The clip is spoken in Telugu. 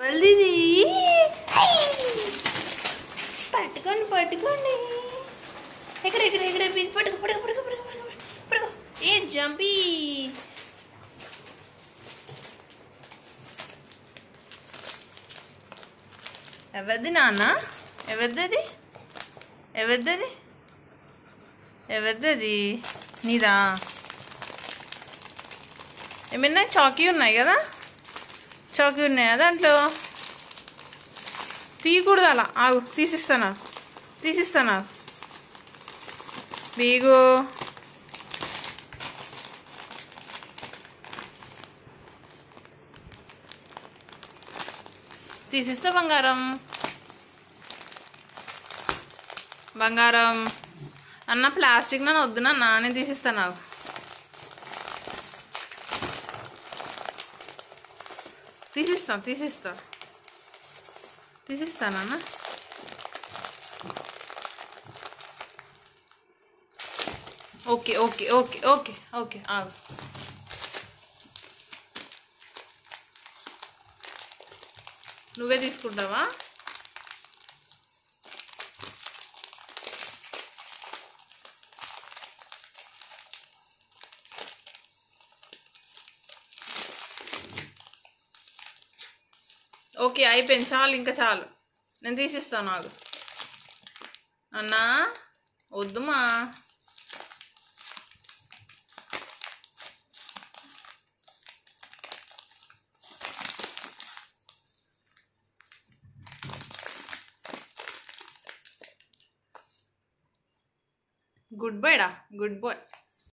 వల్దిది పట్టుకోండి పట్టుకోండి. ఎక్కడ ఎక్కడ ఎక్కడ పట్టుకో పట్టుకో పట్టుకో పట్టుకో పట్టుకో. ఏ జంపీ ఎవరిది నాన్న? ఎవరిది ఎవరిది ఎవరిది? నీదా? ఏమైనా చాకీ ఉన్నాయి కదా, చాకీ ఉన్నాయా దాంట్లో? తీయకూడదు అలా, ఆగు తీసిస్తానా తీసిస్తానా బీగు. తీసిస్తా బంగారం. బంగారం అన్న ప్లాస్టిక్ నన్ను వద్దు నాన్న, నేను తీసిస్తా. నాకు తీసిస్తా తీసిస్తా తీసిస్తానన్నా. Okay okay okay okay okay ఆగు. నువ్వే తీసుకుంటావా? ఓకే అయిపోయింది, చాలు ఇంకా చాలు, నేను తీసిస్తాను. ఆగు అన్నా, వద్దుమా. గుడ్ బాయ్ డా, గుడ్ బాయ్.